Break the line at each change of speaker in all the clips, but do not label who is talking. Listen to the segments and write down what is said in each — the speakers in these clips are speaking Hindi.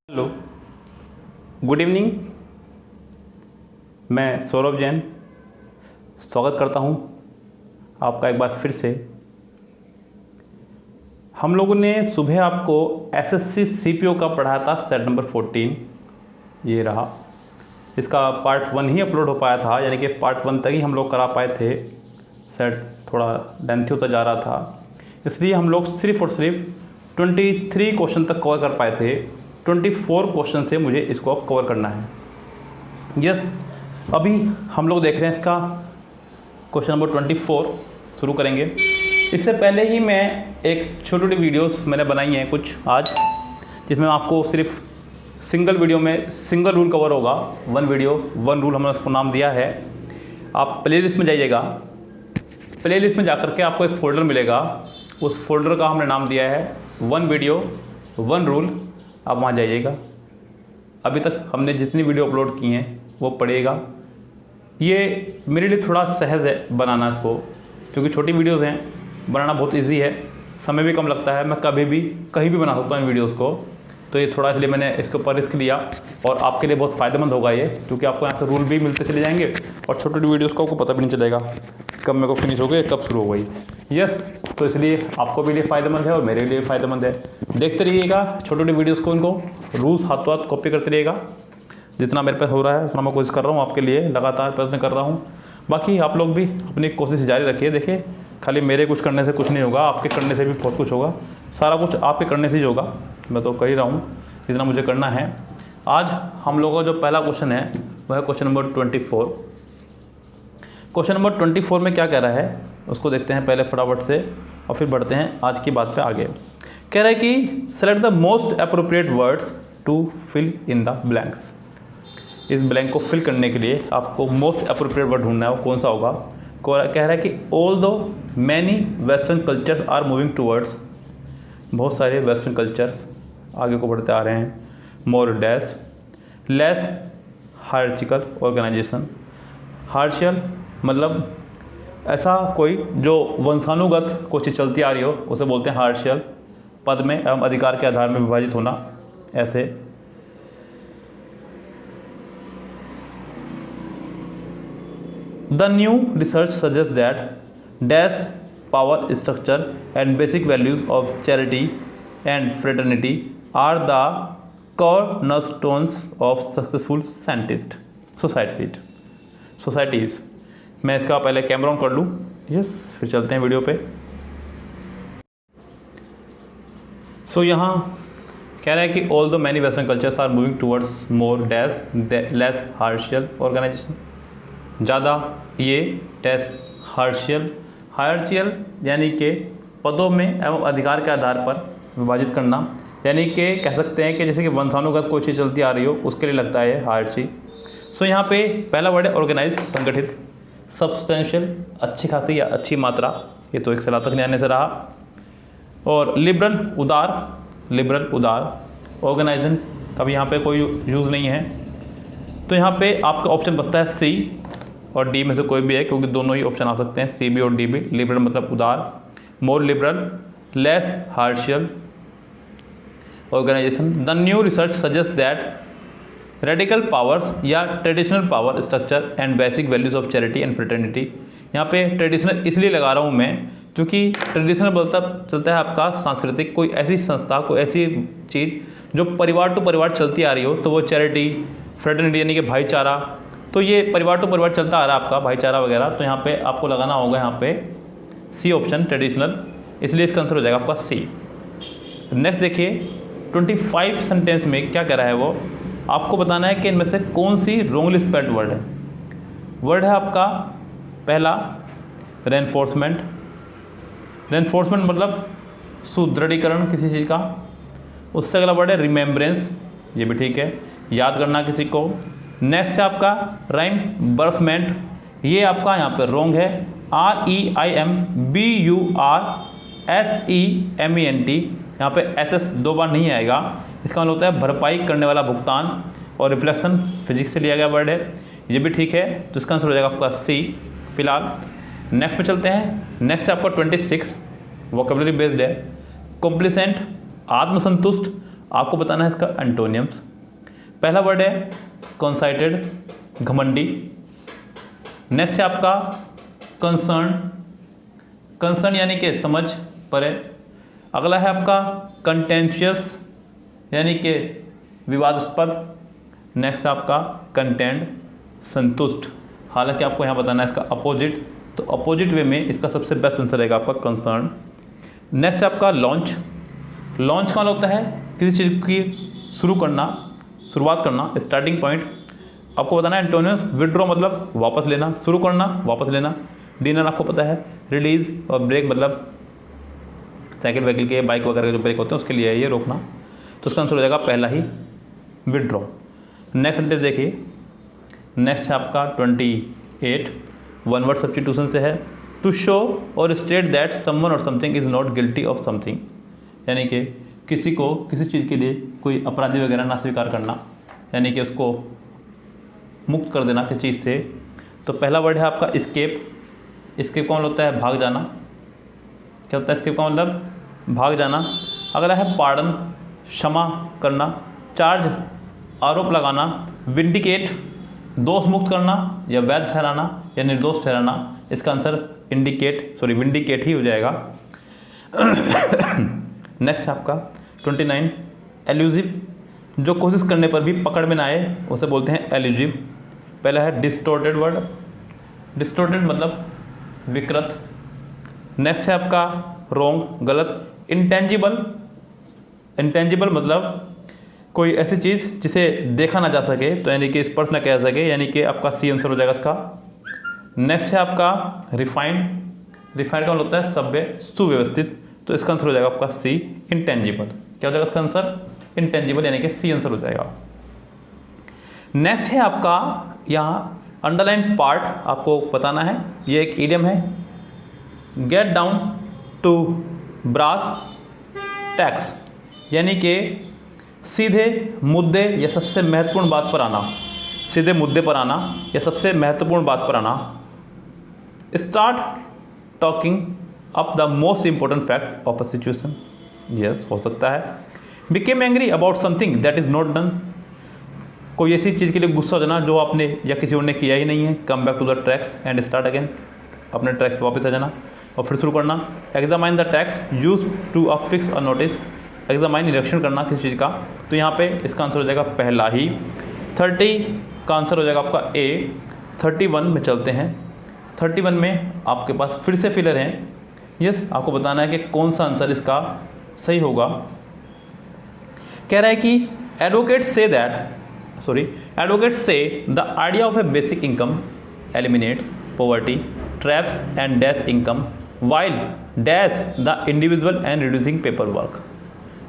Hello, good evening. मैं सौरभ जैन स्वागत करता हूं आपका एक बार फिर से। हम लोगों ने सुबह आपको एसएससी सीपीओ का पढ़ाया था, सेट नंबर 14 ये रहा। इसका पार्ट 1 ही अपलोड हो पाया था, यानी कि पार्ट 1 तक ही हम लोग करा पाए थे। सेट थोड़ा लेंथी होता जा रहा था, इसलिए हम लोग सिर्फ और सिर्फ 23 क्वेश्चन तक कवर कर पाए थे। 24 क्वेश्चन से मुझे इसको अब कवर करना है। यस, अभी हम लोग देख रहे हैं इसका क्वेश्चन नंबर 24 शुरू करेंगे। इससे पहले ही मैं एक छोटी छोटी वीडियोस मैंने बनाई हैं कुछ आज, जिसमें आपको सिर्फ सिंगल वीडियो में सिंगल रूल कवर होगा। 1 वीडियो 1 रूल हमने उसको नाम दिया है। आप प्लेलिस्ट में जाइएगा, प्लेलिस्ट में जाकर के आपको एक फ़ोल्डर मिलेगा, उस फोल्डर का हमने नाम दिया है 1 वीडियो 1 रूल। आप वहाँ जाइएगा। अभी तक हमने जितनी वीडियो अपलोड की हैं वो पढ़िएगा। ये मेरे लिए थोड़ा सहज है बनाना इसको, क्योंकि छोटी वीडियोस हैं, बनाना बहुत इजी है, समय भी कम लगता है। मैं कभी भी कहीं भी बना सकता हूँ इन वीडियोस को, तो ये थोड़ा इसलिए मैंने इसके ऊपर रिस्क लिया। और आपके लिए बहुत फ़ायदेमंद होगा ये, क्योंकि आपको यहाँ से रूल भी मिलते चले जाएंगे और छोटी छोटी वीडियोज़ को आपको पता भी नहीं चलेगा कब मेरे को फिनिश हो गई, कब शुरू हो गई। यस, तो इसलिए आपको भी लिए फ़ायदेमंद है और मेरे लिए फ़ायदेमंद है। देखते रहिएगा छोटी छोटी वीडियोज़ को, इनको रूल्स हाथों हाथ कॉपी करते रहिएगा। जितना मेरे पास हो रहा है उतना मैं कोशिश कर रहा हूँ आपके लिए, लगातार प्रयत्न कर रहा हूँ। बाकी आप लोग भी अपनी कोशिश जारी रखिए। देखिए, खाली मेरे कुछ करने से कुछ नहीं होगा, आपके करने से भी बहुत कुछ होगा। सारा कुछ आपके करने से ही होगा। मैं तो कर ही रहा हूँ जितना मुझे करना है। आज हम लोगों का जो पहला क्वेश्चन है वह है क्वेश्चन नंबर 24। क्वेश्चन नंबर 24 में क्या कह रहा है उसको देखते हैं पहले फटाफट से, और फिर बढ़ते हैं आज की बात पे आगे। कह रहा है कि select the most appropriate words to fill in the blanks. इस ब्लैंक को फिल करने के लिए आपको मोस्ट अप्रोप्रिएट वर्ड ढूंढना है, वो कौन सा होगा। कह रहा है कि although many western cultures are moving towards. बहुत सारे वेस्टर्न कल्चर्स आगे को बढ़ते आ रहे हैं। मोर डैश लेस हायरार्चिकल ऑर्गेनाइजेशन। हायरार्चिकल मतलब ऐसा कोई जो वंशानुगत कोई चीज़ चलती आ रही हो उसे बोलते हैं हायरार्चिकल। पद में एवं अधिकार के आधार में विभाजित होना, ऐसे। The new research suggest that dash power structure and basic values of charity and fraternity are the cornerstones of successful scientist societies. मैं इसका पहले कैमरा ऑन कर लूँ। यस, फिर चलते हैं वीडियो पे। सो यहाँ कह रहा है कि all the many western cultures are moving towards more dash less hierarchical organisation. ज़्यादा ये डैश हायरार्चिकल यानी कि पदों में एवं अधिकार के आधार पर विभाजित करना, यानी कि कह सकते हैं कि जैसे कि वंशानुगत कोई चीज़ चलती आ रही हो उसके लिए लगता है हायरार्ची। सो यहाँ पे पहला वर्ड है ऑर्गेनाइज, संगठित। सब्सटेंशियल, अच्छी खासी या अच्छी मात्रा, ये तो एक सलाह तक नहीं आने से रहा। और लिबरल, उदार। ऑर्गेनाइजन का भी यहाँ पे कोई यूज़ नहीं है। तो यहाँ पे आपका ऑप्शन बचता है सी और डी में से कोई भी है, क्योंकि दोनों ही ऑप्शन आ सकते हैं, सी भी और डी भी। लिबरल मतलब उदार, more liberal, less hierarchical organisation. The new research suggest that radical powers या traditional power structure and basic values of charity and fraternity. यहाँ पे ट्रेडिशनल इसलिए लगा रहा हूँ मैं, क्योंकि ट्रेडिशनल चलता है आपका सांस्कृतिक, कोई ऐसी संस्था, कोई ऐसी चीज़ जो परिवार टू परिवार चलती आ रही हो, तो वो चैरिटी, फ्रेटर्निटी यानी कि भाईचारा। तो ये परिवार टू परिवार चलता आ रहा है आपका भाईचारा वगैरह। तो यहाँ पे आपको लगाना होगा यहाँ पे सी ऑप्शन, ट्रेडिशनल, इसलिए इसका आंसर हो जाएगा आपका सी। नेक्स्ट देखिए 25 सेंटेंस में क्या कह रहा है वो, आपको बताना है कि इनमें से कौन सी रॉन्गली स्पेल्ड वर्ड है। वर्ड है आपका पहला रेनफोर्समेंट मतलब सुदृढ़ीकरण किसी चीज़ का। उससे अगला वर्ड है रिमेम्बरेंस, ये भी ठीक है, याद करना किसी को। नेक्स्ट है आपका राइम्बर्समेंट, ये आपका यहाँ पे रॉन्ग है, REIMBURSEMENT, यहाँ पे SS 2 बार नहीं आएगा। इसका मतलब होता है भरपाई करने वाला भुगतान। और रिफ्लेक्शन फिजिक्स से लिया गया वर्ड है, ये भी ठीक है। तो इसका आंसर हो जाएगा आपका सी फिलहाल। नेक्स्ट पे चलते हैं। नेक्स्ट है आपका 26 वोकेबलरी बेस्ड है। कॉम्प्लिसेंट, आत्मसंतुष्ट, आपको बताना है इसका एंटोनियम्स। पहला वर्ड है कॉन्साइटेड, घमंडी। नेक्स्ट है आपका कंसर्न, कंसर्न यानी कि समझ परे। अगला है आपका कंटेंशियस यानी कि विवादास्पद। नेक्स्ट है आपका कंटेंट, संतुष्ट। हालांकि आपको यहाँ बताना है इसका अपोजिट, तो अपोजिट वे में इसका सबसे बेस्ट आंसर रहेगा आपका कंसर्न। नेक्स्ट है आपका लॉन्च। लॉन्च कौन होता है? किसी चीज़ की शुरू करना, शुरुआत करना, स्टार्टिंग पॉइंट। आपको बताना है एंटोनियम्स। विड्रॉ मतलब वापस लेना, शुरू करना, वापस लेना। डिनर आपको पता है। रिलीज और ब्रेक मतलब साइकिल वाइकिल के, बाइक वगैरह के जो ब्रेक होते हैं उसके लिए है ये रोकना। तो उसका आंसर हो जाएगा पहला ही विड्रॉ। नेक्स्ट सेंटेंस देखिए। नेक्स्ट है आपका 28, वन वर्ड सब्स्टिट्यूशन से है। टू शो और स्टेट दैट समवन और something is not guilty of something, यानी कि किसी को किसी चीज़ के लिए कोई अपराधी वगैरह ना स्वीकार करना, यानी कि उसको मुक्त कर देना किसी चीज़ से। तो पहला वर्ड है आपका स्केप। स्केप कौन होता है? भाग जाना। क्या होता है स्केप का मतलब? भाग जाना। अगला है पार्डन, क्षमा करना। चार्ज, आरोप लगाना। विंडिकेट, दोष मुक्त करना या वैध ठहराना या निर्दोष ठहराना। इसका आंसर विंडिकेट ही हो जाएगा। नेक्स्ट है आपका 29, एल्यूजिव। जो कोशिश करने पर भी पकड़ में ना आए उसे बोलते हैं एल्यूजिव। पहला है डिस्टोर्टेड वर्ड। डिस्टोर्टेड मतलब विकृत। नेक्स्ट है आपका रॉन्ग, गलत। इंटेंजिबल, इंटेंजिबल मतलब कोई ऐसी चीज़ जिसे देखा ना जा सके, तो यानी कि स्पर्श ना किया जा सके, यानी कि आपका सी आंसर हो जाएगा इसका। नेक्स्ट है आपका रिफाइंड। रिफाइंड कौन होता है? सभ्य, सुव्यवस्थित। तो इसका आंसर हो जाएगा आपका सी, इंटेंजिबल। क्या हो जाएगा इसका आंसर? इंटेंजिबल, यानी कि सी आंसर हो जाएगा। नेक्स्ट है आपका यहाँ अंडरलाइन पार्ट आपको बताना है। ये एक इडियम है, get down to brass tacks, यानी कि सीधे मुद्दे या सबसे महत्वपूर्ण बात पर आना। सीधे मुद्दे पर आना या सबसे महत्वपूर्ण बात पर आना। Start talking up the most important fact of a situation. Yes, हो सकता है। Became angry about something that is not done. कोई ऐसी चीज़ के लिए गुस्सा हो जाना जो आपने या किसी और ने किया ही नहीं है। Come back to the tracks and start again, अपने ट्रैक्स पर वापस आ जाना और फिर शुरू करना। Examine the tacks use to affix a notice. Examine, निरीक्षण करना किसी चीज़ का। तो यहाँ पे इसका आंसर हो जाएगा पहला ही। 30 का आंसर हो जाएगा आपका ए। 31 में चलते हैं। 31 में आपके पास फिर से फिलर हैं। यस, आपको बताना है कि कौन सा आंसर इसका सही होगा। कह रहा है कि एडवोकेट्स से the idea of a basic income eliminates poverty, traps and dash income while dash the individual and reducing paper work.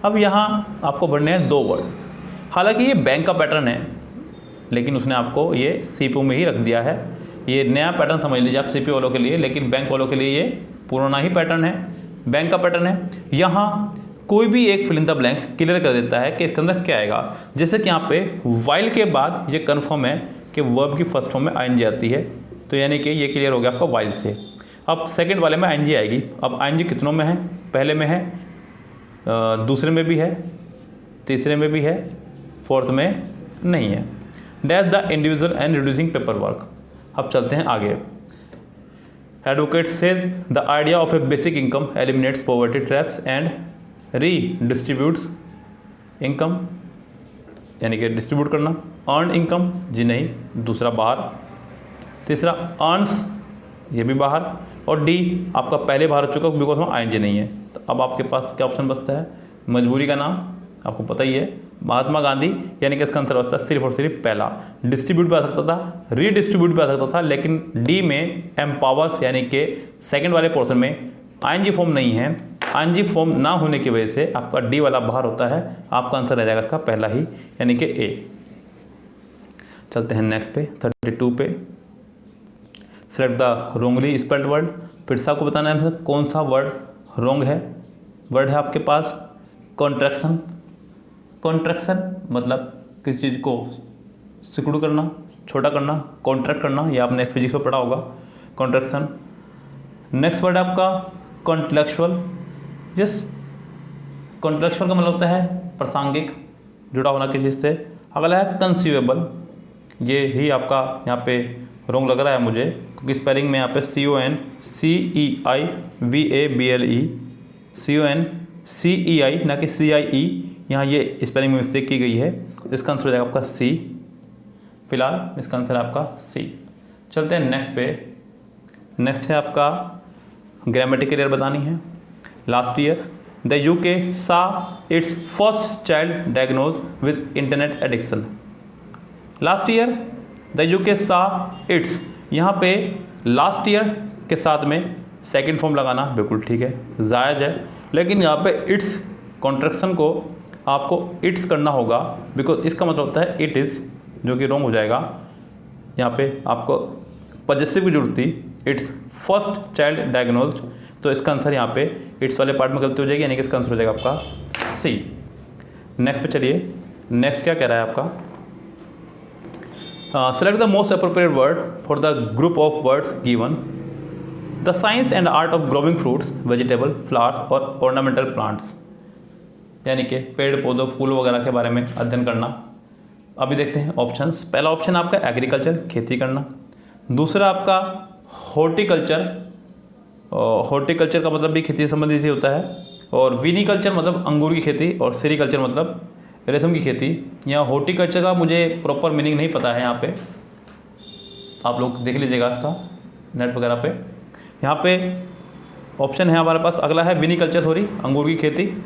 अब यहाँ आपको बढ़ने हैं 2 वर्ड। हालांकि ये बैंक का पैटर्न है, लेकिन उसने आपको ये सीपीयू में ही रख दिया है। ये नया पैटर्न समझ लीजिए आप सीपीयू वालों के लिए, लेकिन बैंक वालों के लिए ये पुराना ही पैटर्न है, बैंक का पैटर्न है। यहाँ कोई भी एक fill in the blanks clear कर देता है कि इसके अंदर क्या आएगा। जैसे कि यहाँ पे वाइल के बाद ये कन्फर्म है कि वर्ब की फर्स्ट फॉर्म में आईएनजी आती है, तो यानी कि ये क्लियर हो गया आपका वाइल से। अब सेकंड वाले में आईएनजी आएगी। अब आईएनजी कितनों में है? पहले में है, दूसरे में भी है, तीसरे में भी है, फोर्थ में नहीं है। Dash the individual and reducing paper work. अब चलते हैं आगे। Advocate says the idea of a basic income eliminates poverty traps and redistributes income, यानी कि डिस्ट्रीब्यूट करना। अर्न इनकम, जी नहीं, दूसरा बाहर। तीसरा अर्न्स, ये भी बाहर। और डी आपका पहले बाहर हो चुका बिकॉज में आईएनजी नहीं है। तो अब आपके पास क्या ऑप्शन बचता है? मजबूरी का नाम, आपको पता ही है, महात्मा गांधी, यानी कि इसका आंसर बचता है सिर्फ और सिर्फ पहला। डिस्ट्रीब्यूट भी आ सकता था, रीडिस्ट्रीब्यूट भी आ सकता था, लेकिन डी में एम्पावर्स यानी कि सेकंड वाले पोर्शन में आईएनजी फॉर्म नहीं है। आईएनजी फॉर्म ना होने की वजह से आपका डी वाला बाहर होता है। आपका आंसर रह जाएगा इसका पहला ही, यानी कि ए। चलते हैं नेक्स्ट पे, 32 पे। Select the Rongli spelled word. फिर से आपको बताना है कौन सा वर्ड रोंग है। वर्ड है आपके पास कॉन्ट्रैक्शन। कॉन्ट्रैक्शन मतलब किसी चीज़ को सिकुड़ करना, छोटा करना, कॉन्ट्रैक्ट करना, या आपने फिजिक्स में पढ़ा होगा कॉन्ट्रैक्शन। नेक्स्ट वर्ड है आपका कॉन्ट्लेक्चुअल। यस, कॉन्ट्लेक्चुअल का मतलब होता है प्रासंगिक, जुड़ा होना किसी से। अगला है कंसीवेबल, ये ही आपका यहाँ पे रॉन्ग लग रहा है मुझे, क्योंकि स्पेलिंग में यहाँ पे CONCEIVABLE ना कि CIE, यहाँ ये स्पेलिंग में मिस्टेक की गई है। इसका आंसर हो जाएगा आपका C। फिलहाल इसका आंसर है आपका C। चलते हैं नेक्स्ट पे। नेक्स्ट है आपका ग्रामेटिकल एरर बतानी है। Last year the UK saw its first child diagnosed with internet addiction। Last year the UK saw its, यहाँ पे लास्ट ईयर के साथ में सेकंड फॉर्म लगाना बिल्कुल ठीक है, जायज़ है, लेकिन यहाँ पे इट्स कॉन्ट्रैक्शन को आपको इट्स करना होगा, बिकॉज इसका मतलब होता है इट इज़, जो कि रॉन्ग हो जाएगा। यहाँ पे आपको पॉजेसिव की जरूरत थी, इट्स फर्स्ट चाइल्ड डायग्नोज्ड, तो इसका आंसर यहाँ पे इट्स वाले पार्ट में गलती हो जाएगी, यानी कि इसका आंसर हो जाएगा आपका C। नेक्स्ट पे चलिए, नेक्स्ट क्या कह रहा है आपका, select the most appropriate word for the group of words given. The science and art of growing fruits, vegetable, flowers और ऑर्नामेंटल प्लांट्स, यानी कि पेड़ पौधों फूल वगैरह के बारे में अध्ययन करना। अभी देखते हैं ऑप्शंस। पहला ऑप्शन आपका एग्रीकल्चर, खेती करना। दूसरा आपका हॉर्टिकल्चर, हॉर्टिकल्चर का मतलब भी खेती संबंधित ही होता है, और विनीकल्चर मतलब अंगूर की खेती, और सेरीकल्चर मतलब रेशम की खेती। यहाँ हॉर्टिकल्चर का मुझे प्रॉपर मीनिंग नहीं पता है, यहाँ पे आप लोग देख लीजिएगा इसका नेट वगैरह पे। यहाँ पे ऑप्शन है हमारे पास, अगला है विनीकल्चर, सॉरी अंगूर की खेती,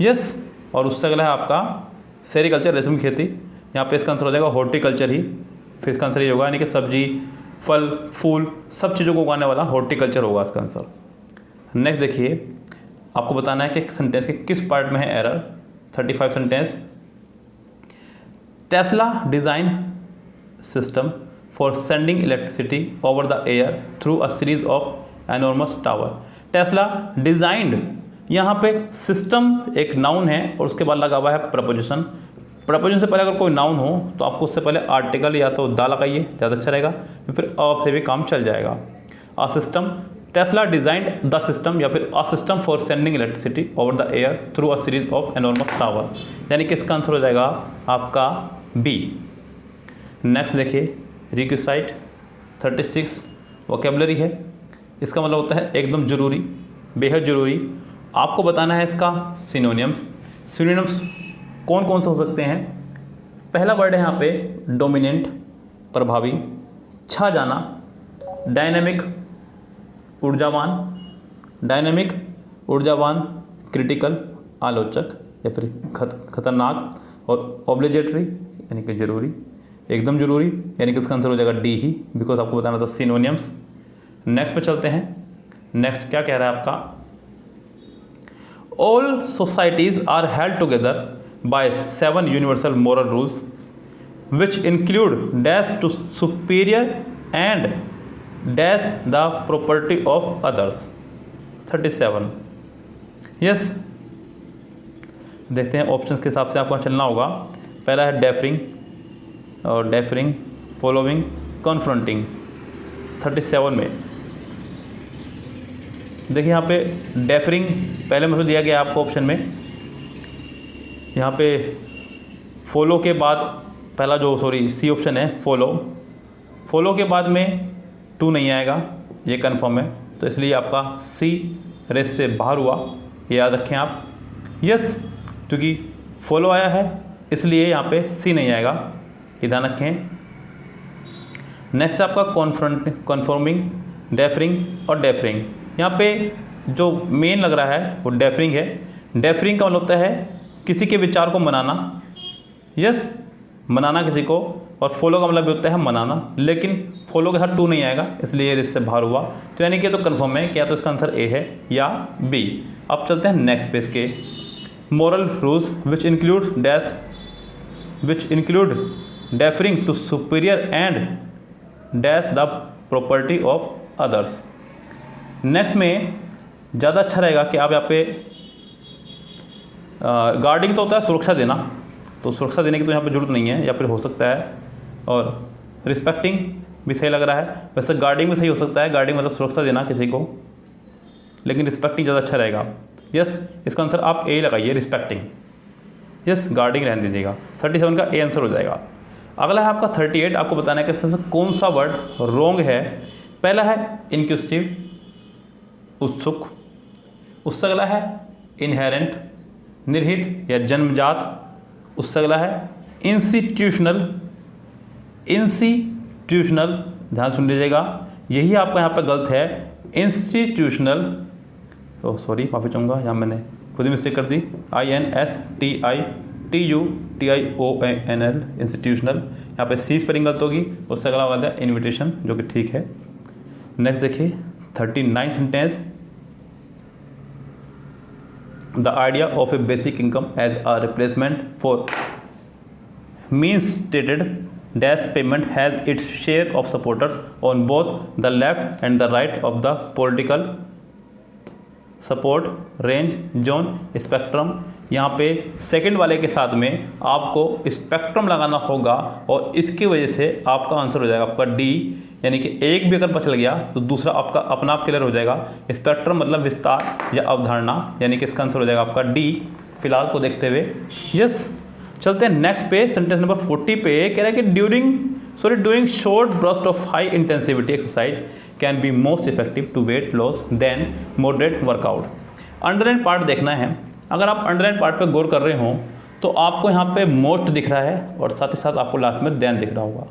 यस, और उससे अगला है आपका सेरीकल्चर, रेशम की खेती। यहाँ पे इसका आंसर हो जाएगा हॉर्टिकल्चर ही, फिर इसका आंसर ये होगा, यानी कि सब्जी, फल, फूल, सब चीज़ों को उगाने वाला हॉर्टिकल्चर होगा इसका आंसर। नेक्स्ट देखिए, आपको बताना है कि सेंटेंस के किस पार्ट में है error. 35 sentence. Tesla design system for sending electricity over the air through a series of enormous tower. Tesla designed, यहाँ पे सिस्टम एक नाउन है और उसके बाद लगा हुआ है प्रपोजिशन। प्रपोजिशन से पहले अगर कोई नाउन हो तो आपको उससे पहले आर्टिकल या तो दा लगाइए, ज़्यादा अच्छा रहेगा, फिर अ से भी काम चल जाएगा। A system, Tesla designed the system, या फिर a system for sending electricity over the air through a series of enormous tower, यानी कि इसका आंसर हो जाएगा आपका बी। नेक्स्ट देखिए, रिक्विसाइट 36 वोकेबलरी है, इसका मतलब होता है एकदम ज़रूरी, बेहद ज़रूरी। आपको बताना है इसका सिनोनियम्स। सिनोनियम्स कौन कौन से हो सकते हैं। पहला वर्ड है यहाँ पे डोमिनेंट, प्रभावी, छा जाना, डायनेमिक, ऊर्जावान, डायनेमिक, ऊर्जावान, क्रिटिकल, आलोचक या फिर खतरनाक, और ऑब्लिगेटरी यानी कि जरूरी, एकदम जरूरी, यानी कि इसका आंसर हो जाएगा डी ही, बिकॉज आपको बताना था सिनोनियम्स। नेक्स्ट पे चलते हैं। नेक्स्ट क्या कह रहा है आपका, all societies are held together by 7 universal moral rules which include dash to superior and dash the property of others. 37 yes. देखते हैं ऑप्शंस के हिसाब से आपको चलना होगा। पहला है डेफरिंग, और डेफरिंग, फॉलोइंग, कॉन्फ्रंटिंग। 37 में देखिए यहाँ पे डेफरिंग पहले में दिया गया आपको ऑप्शन में, यहाँ पे फॉलो के बाद पहला जो सी ऑप्शन है फॉलो, फॉलो के बाद में टू नहीं आएगा, ये कन्फर्म है, तो इसलिए आपका सी रेस से बाहर हुआ, ये याद रखें आप। यस, क्योंकि फॉलो आया है इसलिए यहाँ पे सी नहीं आएगा, ये ध्यान रखें। नेक्स्ट आपका कॉन्फर्मिंग, डेफरिंग और डेफरिंग। यहाँ पे जो मेन लग रहा है वो डेफरिंग है। डेफरिंग का मतलब होता है किसी के विचार को मनाना, यस, मनाना किसी को, और फॉलो का मतलब भी होता है मनाना, लेकिन फॉलो के साथ टू नहीं आएगा इसलिए इससे बाहर हुआ, तो यानी कि तो कन्फर्म है कि या तो इसका आंसर ए है या बी। अब चलते हैं नेक्स्ट पेज के। Moral rules which include dash, which include deferring to superior and dash the property of others. Next में ज़्यादा अच्छा रहेगा कि आप यहाँ पे गार्डिंग तो होता है सुरक्षा देना, तो सुरक्षा देने की तो यहाँ पे जरूरत नहीं है, या फिर हो सकता है, और रिस्पेक्टिंग भी सही लग रहा है। वैसे गार्डिंग भी सही हो सकता है, गार्डिंग मतलब सुरक्षा देना किसी को, लेकिन रिस्पेक्टिंग ज़्यादा अच्छा रहेगा। यस, इसका आंसर आप ए लगाइए, रिस्पेक्टिंग। यस गार्डिंग रहने दीजिएगा। 37 का ए आंसर हो जाएगा। अगला है आपका 38, आपको बताना है कि इसमें से कौन सा वर्ड रॉन्ग है। पहला है इंक्विजिटिव, उत्सुक। उससे अगला है इनहेरेंट, निर्हित या जन्मजात। उससे अगला है इंस्टीट्यूशनल, इंस्टीट्यूशनल, ध्यान सुन लीजिएगा, यही आपका यहाँ पे गलत है, इंस्टीट्यूशनल। ओह सॉरी, माफ़ी चाहूँगा, यहाँ मैंने खुद ही मिस्टेक कर दी। INSTITUTIONL, institutional. यहाँ पे सी स्पेलिंग गलत होगी। उससे अगला वाला है इन्विटेशन, जो कि ठीक है। नेक्स्ट देखिए 39 sentence, the idea of a basic income as a replacement for means stated dash payment has its share of supporters on both the left and the right of the political support range zone spectrum. यहाँ पे सेकंड वाले के साथ में आपको स्पेक्ट्रम लगाना होगा और इसकी वजह से आपका आंसर हो जाएगा आपका डी, यानी कि एक भी अगर बचल गया तो दूसरा आपका अपना आप क्लियर हो जाएगा। स्पेक्ट्रम मतलब विस्तार या अवधारणा, यानी कि इसका आंसर हो जाएगा आपका डी फिलहाल को देखते हुए। यस, चलते हैं नेक्स्ट पे, सेंटेंस नंबर 40 पे कह रहा है कि doing short burst of high intensity exercise can be most effective to weight loss than moderate workout. Underline part देखना है। अगर आप अंडरलाइन पार्ट पे गौर कर रहे हो तो आपको यहाँ पे मोस्ट दिख रहा है और साथ ही साथ आपको लास्ट में देन दिख रहा होगा।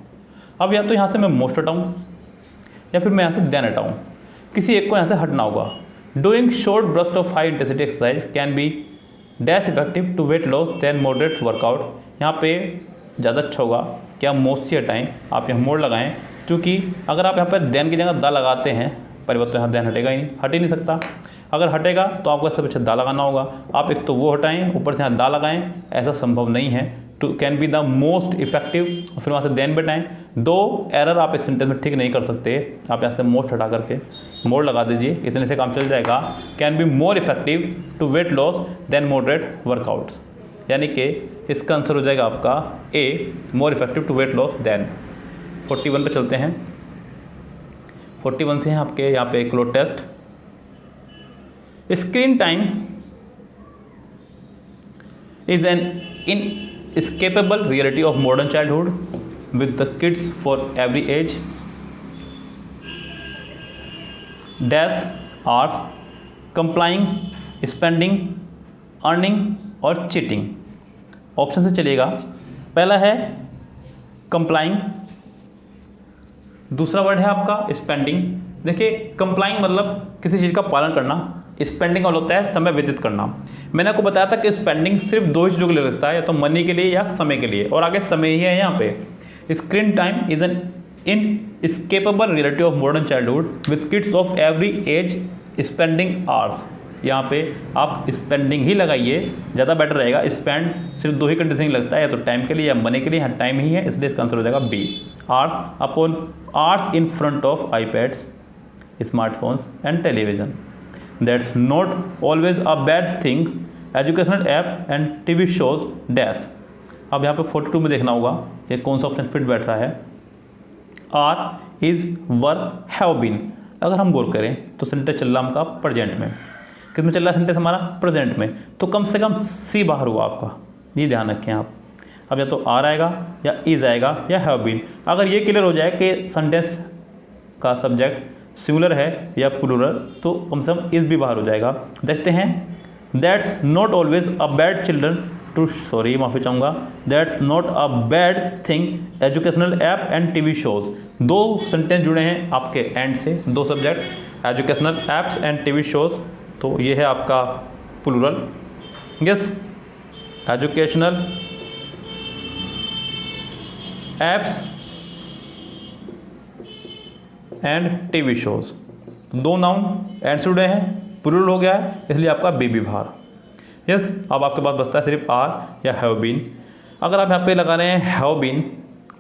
अब या तो यहाँ से मैं मोस्ट हटाऊँ या फिर मैं यहाँ से देन हटाऊँ, किसी एक को यहाँ से हटना होगा। Doing short burst of high intensity exercise can be dash effective to weight loss than moderate workout. यहाँ पे ज़्यादा अच्छा होगा कि आप मोस्ट ही हटाएँ, आप यहाँ मोड लगाएं, क्योंकि अगर आप यहाँ पर देन की जगह दा लगाते हैं परिवर्तन, यहाँ देन हटेगा ही नहीं, हट ही नहीं सकता। अगर हटेगा तो आपको सबसे अच्छा दा लगाना होगा। आप एक तो वो हटाएं, ऊपर से यहाँ दा लगाएं, ऐसा संभव नहीं है। To can be the most effective, फिर वहाँ से देन बैठाएँ। दो एरर आप एक सेंटेंस में ठीक नहीं कर सकते। आप यहाँ से मोस्ट हटा करके मोड लगा दीजिए, इतने से काम चल जाएगा। Can be more effective to weight loss than moderate workouts, यानी कि इसका आंसर हो जाएगा आपका A, more effective to weight loss than. 41 पे चलते हैं। 41 से हैं आपके यहाँ पे cloze test. Screen time is an inescapable reality of modern childhood with the kids for every age dash hours complying spending earning और cheating। ऑप्शन से चलिएगा। पहला है complying, दूसरा वर्ड है आपका स्पेंडिंग। देखिए कंप्लाइंग मतलब किसी चीज़ का पालन करना, स्पेंडिंग और होता है समय व्यतीत करना। मैंने आपको बताया था कि स्पेंडिंग सिर्फ दो ही चीज़ों के लिए लगता है, या तो मनी के लिए या समय के लिए, और आगे समय ही है यहाँ पे। Screen time is an inescapable reality of modern childhood with kids of every age spending hours। यहाँ पे आप स्पेंडिंग ही लगाइए, ज़्यादा बेटर रहेगा। स्पेंड सिर्फ दो ही कंडीशन लगता है, या तो टाइम के लिए या मनी के लिए। यहाँ टाइम ही है, इसलिए इसका आंसर हो जाएगा B, hours upon hours in front of iPads, smartphones and television. That's not always a bad thing, educational app and TV shows dash. अब यहाँ पे 42 में देखना होगा कि कौन सा ऑप्शन फिट बैठ रहा है। Are is were have been. अगर हम गौर करें तो सेंटेंस चल रहा हमका प्रेजेंट में, किस में चल रहा है सेंटेंस हमारा? प्रेजेंट में। तो कम से कम सी बाहर हुआ आपका, ये ध्यान रखें आप। अब या तो आर आएगा या इज आएगा या हैव बीन। अगर ये क्लियर हो जाए कि सेंटेंस का सब्जेक्ट सिंगुलर है या प्लूरल, तो कम से कम इज भी बाहर हो जाएगा। देखते हैं। That's not always a bad children to, sorry माफ़ी चाहूँगा, that's not a bad thing educational app and TV shows. दो सेंटेंस जुड़े हैं आपके एंड से, दो subject, educational apps and TV shows. तो ये है आपका plural. Yes, educational apps and TV shows, दो नाउन एंड से जुड़े हैं, प्लूरल हो गया है, इसलिए आपका बी भी बाहर। यस, अब आपके पास बचता है सिर्फ आर या हैव बीन। अगर आप यहाँ पे लगा रहे हैं हैव बीन,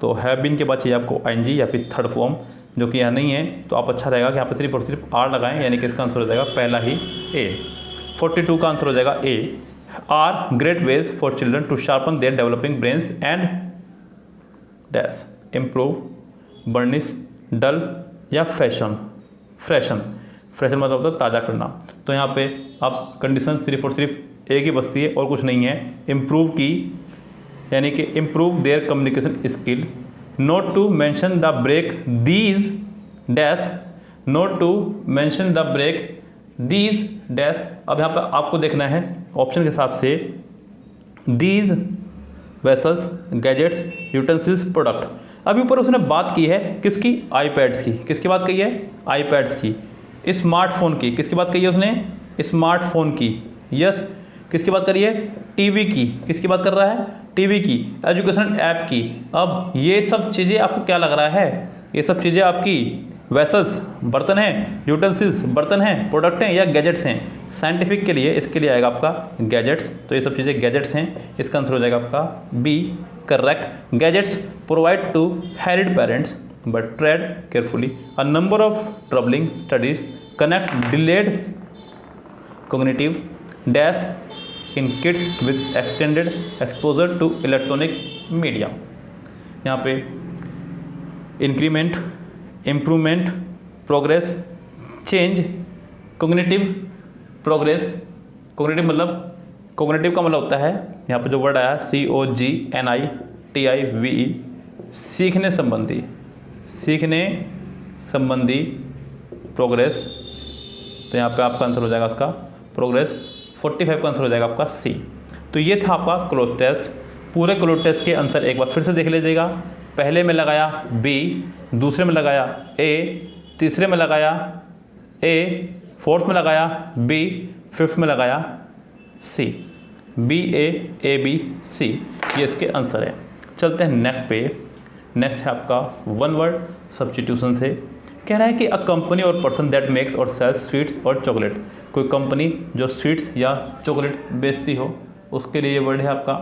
तो हैव बीन के बाद चाहिए आपको आईएनजी या फिर थर्ड फॉर्म, जो कि यहाँ नहीं है। तो आप अच्छा रहेगा कि यहाँ पे सिर्फ और सिर्फ आर लगाएं, यानी कि इसका आंसर हो जाएगा पहला ही ए। 42 का आंसर हो जाएगा A. Are great ways for children to sharpen their developing brains and dash improve burnish dull या फ्रेशन मतलब होता है ताज़ा करना। तो यहाँ पे आप कंडीशन सिर्फ और सिर्फ एक ही बस्ती है और कुछ नहीं है। इम्प्रूव की यानी कि improve their communication skill. Not to mention the break these dash, not to mention the break these dash. अब यहाँ पर आपको देखना है ऑप्शन के हिसाब से, these vessels gadgets utensils product. अभी ऊपर उसने बात की है किसकी, आईपैड्स की। किसकी बात कही है, आईपैड्स की। स्मार्टफोन की, किसकी बात कही है उसने, स्मार्टफोन की। यस, किसकी बात करी है, टीवी की। किसकी बात कर रहा है, टीवी की। एजुकेशन ऐप की। अब ये सब चीज़ें आपको क्या लग रहा है, ये सब चीज़ें आपकी वेसल्स बर्तन हैं, यूटेंसिल्स बर्तन हैं, प्रोडक्ट हैं या गैजेट्स हैं। साइंटिफिक के लिए, इसके लिए आएगा आपका गैजेट्स। तो ये सब चीज़ें गैजेट्स हैं, इसका आंसर हो जाएगा आपका B, correct. Gadgets provide to harried parents but tread carefully a number of troubling studies connect delayed cognitive dash in kids with extended exposure to electronic media. यहाँ पे increment, improvement, progress, change, cognitive, progress. Cognitive मतलब, कॉग्निटिव का मतलब होता है यहाँ पे जो वर्ड आया COGNITIVE, सीखने संबंधी, सीखने संबंधी प्रोग्रेस। तो यहाँ पे आपका आंसर हो जाएगा उसका प्रोग्रेस। 45 का आंसर हो जाएगा आपका सी। तो ये था आपका क्लोज टेस्ट। पूरे क्लोज टेस्ट के आंसर एक बार फिर से देख लीजिएगा। पहले में लगाया बी, दूसरे में लगाया ए, तीसरे में लगाया ए, फोर्थ में लगाया बी, फिफ्थ में लगाया सी। BAABC ये इसके आंसर है। चलते हैं नेक्स्ट पे। नेक्स्ट है आपका वन वर्ड सब्स्टिट्यूशन से। कह रहा है कि अ कंपनी और पर्सन दैट मेक्स और सेल्स स्वीट्स और चॉकलेट। कोई कंपनी जो स्वीट्स या चॉकलेट बेचती हो, उसके लिए ये वर्ड है आपका।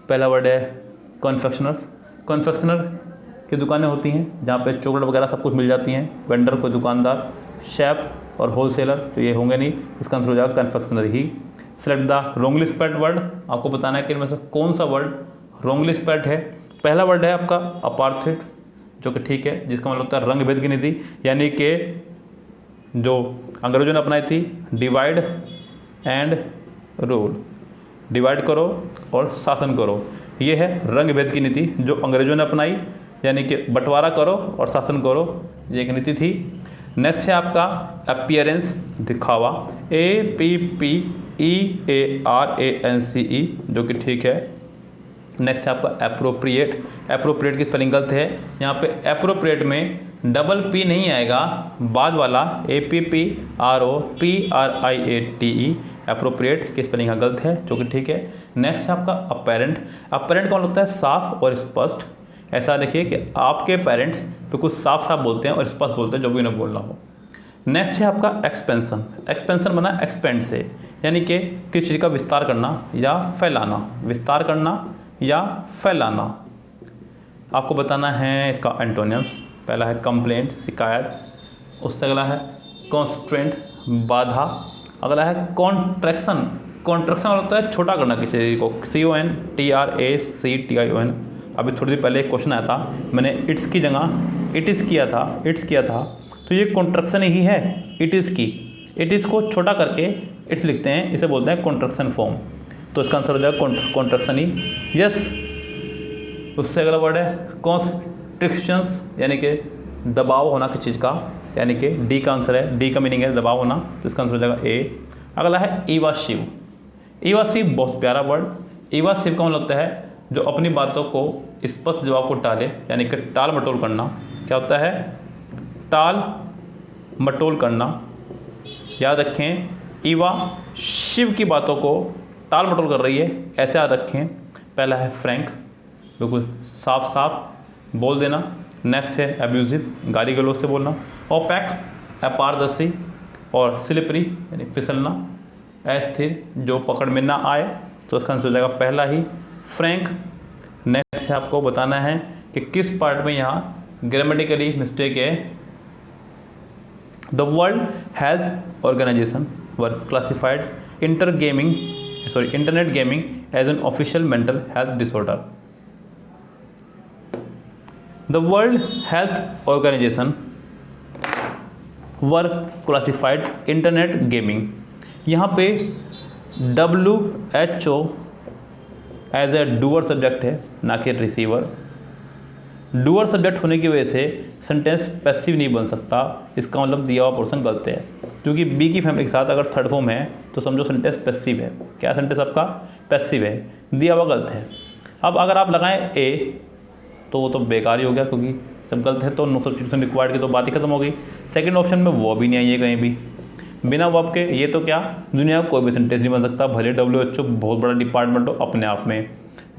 पहला वर्ड है कॉन्फेक्शनर्स। कॉन्फेक्शनर की दुकानें होती हैं जहाँ पे चॉकलेट वगैरह सब कुछ मिल जाती हैं। वेंडर कोई दुकानदार, शेफ और होलसेलर, तो ये होंगे नहीं, इसका आंसर हो जाएगा confectioner he. Select the Rongli spelled word. आपको बताना है कि इनमें से कौन सा वर्ड रोंगली स्पेल्ड है। पहला वर्ड है आपका अपार्थेड, जो कि ठीक है, जिसका मतलब होता है रंग भेद की नीति, यानी कि जो अंग्रेजों ने अपनाई थी, डिवाइड एंड रूल। डिवाइड करो और शासन करो, ये है रंग भेद की नीति जो अंग्रेजों ने अपनाई, यानी कि बंटवारा करो और शासन करो, ये एक नीति थी। नेक्स्ट है आपका अपीयरेंस, दिखावा, APPEARANCE, जो कि ठीक है। नेक्स्ट है आपका एप्रोप्रिएट। एप्रोप्रिएट की स्पेलिंग गलत है। यहाँ पे एप्रोप्रिएट में डबल पी नहीं आएगा, बाद वाला APPROPRIATE। एप्रोप्रिएट की स्पेलिंग गलत है, जो कि ठीक है। नेक्स्ट है आपका अपेरेंट। अपेरेंट का मतलब होता है साफ और स्पष्ट। ऐसा देखिए कि आपके पेरेंट्स बिल्कुल साफ साफ बोलते हैं और स्पष्ट बोलते हैं, जो भी उन्हें बोलना हो। नेक्स्ट है आपका एक्सपेंशन। एक्सपेंशन बना एक्सपेंड से, यानी कि किसी चीज़ का विस्तार करना या फैलाना। विस्तार करना या फैलाना। आपको बताना है इसका एंटोनिम्स। पहला है कंप्लेंट, शिकायत। उससे अगला है कॉन्स्ट्रेंट, बाधा। अगला है कॉन्ट्रैक्शन। कॉन्ट्रैक्शन होता है छोटा करना किसी चीज़ को, CONTRACTION। अभी थोड़ी देर पहले एक क्वेश्चन आया था, मैंने इट्स की जगह इट इज़ किया था, इट्स किया था, तो ये कॉन्ट्रैक्शन ही है इट इज़ की। इट इज़ को छोटा करके इट्स लिखते हैं, इसे बोलते हैं कॉन्ट्रैक्शन फॉर्म। तो इसका आंसर हो जाएगा कॉन्ट्रैक्शन ही। यस। उससे अगला वर्ड है कॉन्स्ट्रिक्शंस, यानी कि दबाव होना किसी चीज़ का, यानी कि डी का आंसर है। डी का मीनिंग है दबाव होना, तो इसका आंसर हो जाएगा ए। अगला है इवासिव। इवासिव बहुत प्यारा वर्ड। इवासिव का मतलब होता है जो अपनी बातों को स्पष्ट जवाब को टाले, यानी कि टाल मटोल करना। क्या होता है? टाल मटोल करना। याद रखें, ईवा शिव की बातों को टाल मटोल कर रही है, ऐसे याद रखें। पहला है फ्रैंक, बिल्कुल साफ साफ बोल देना। नेक्स्ट है एब्यूजिव, गाली गलौज से बोलना। ओपैक, अपारदर्शी। और स्लिपरी यानी फिसलना। अस्थिर, जो पकड़ में ना आए, तो इसका आंसर हो जाएगा पहला ही फ्रैंक। नेक्स्ट है आपको बताना है कि किस पार्ट में यहाँ ग्रामेटिकली मिस्टेक है। The World Health Organisation were classified internet gaming as an official mental health disorder. The World Health Organisation were classified internet gaming. यहाँ पे WHO as a doer subject है, ना कि रिसीवर। डूअर सब्जेक्ट होने की वजह से सेंटेंस पैसिव नहीं बन सकता, इसका मतलब दिया हुआ पोर्शन गलत है, क्योंकि बी की फैमिली के साथ अगर थर्ड फॉर्म है तो समझो सेंटेंस पैसिव है। क्या सेंटेंस आपका पैसिव है, दिया हुआ गलत है। अब अगर आप लगाएं ए तो वो तो बेकार ही हो गया, क्योंकि जब गलत है तो नो सब्स्टिट्यूशन रिक्वायर्ड की तो बात ही खत्म हो गई। सेकंड ऑप्शन में वो भी नहीं आई है कहीं भी, बिना वर्ब के ये तो क्या दुनिया में कोई भी सेंटेंस नहीं बन सकता, भले WHO बहुत बड़ा डिपार्टमेंट हो अपने आप में।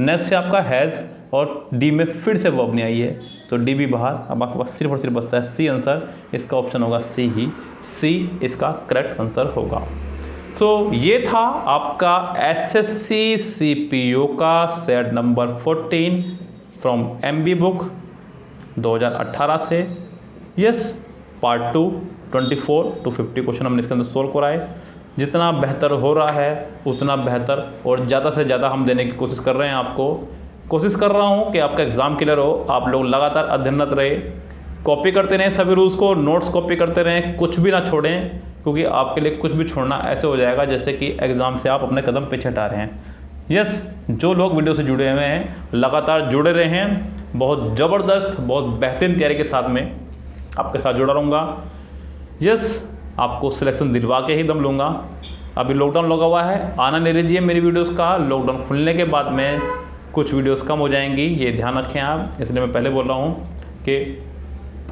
नेक्स्ट है आपका हैज़, और डी में फिर से वर्ब नहीं आई है तो डी भी बाहर। अब आपके पास सिर्फ और सिर्फ बचता है सी आंसर, इसका ऑप्शन होगा सी ही, सी इसका करेक्ट आंसर होगा। तो ये था आपका SSC CPO का set number 14 from MB book 2018 से। यस, पार्ट 2 24 to 50 क्वेश्चन हमने इसके अंदर सोल्व कराए। जितना बेहतर हो रहा है उतना बेहतर और ज़्यादा से ज़्यादा हम देने की कोशिश कर रहे हैं। आपको कोशिश कर रहा हूँ कि आपका एग्ज़ाम क्लियर हो, आप लोग लगातार अध्ययनरत रहे, कॉपी करते रहें सभी रूल्स को, नोट्स कॉपी करते रहें, कुछ भी ना छोड़ें, क्योंकि आपके लिए कुछ भी छोड़ना ऐसे हो जाएगा जैसे कि एग्ज़ाम से आप अपने कदम पीछे हटा रहे हैं। यस, जो लोग वीडियो से जुड़े हुए हैं लगातार जुड़े रहे हैं, बहुत ज़बरदस्त बहुत बेहतरीन तैयारी के साथ में आपके साथ जुड़ा रहूँगा। यस, आपको सिलेक्शन दिलवा के ही दम लूँगा। अभी लॉकडाउन लगा हुआ है, आना नहीं लीजिए मेरी वीडियोस का। लॉकडाउन खुलने के बाद में कुछ वीडियोस कम हो जाएंगी, ये ध्यान रखें आप। इसलिए मैं पहले बोल रहा हूँ कि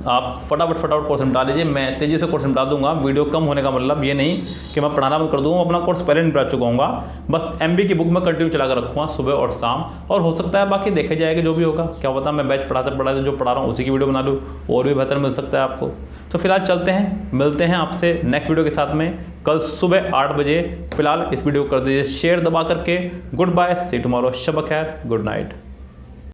आप फटाफट कोर्स निपटा लीजिए, मैं तेज़ी से कोर्स निपटा दूंगा। वीडियो कम होने का मतलब ये नहीं कि मैं पढ़ाना बंद कर दूँगा, अपना कोर्स पहले निपटा चुका हूँगा, बस MB की बुक में कंटिन्यू चला कर रखूँगा सुबह और शाम, और हो सकता है बाकी देखे जाएगा जो भी होगा। क्या पता मैं बैच पढ़ाते जो पढ़ा रहा हूँ उसी की वीडियो बना लूँ, और भी बेहतर मिल सकता है आपको। तो फिलहाल चलते हैं, मिलते हैं आपसे नेक्स्ट वीडियो के साथ में कल सुबह 8 बजे। फिलहाल इस वीडियो को कर दीजिए शेयर दबा करके। गुड बाय, सी टुमारो, शब खैर, गुड नाइट।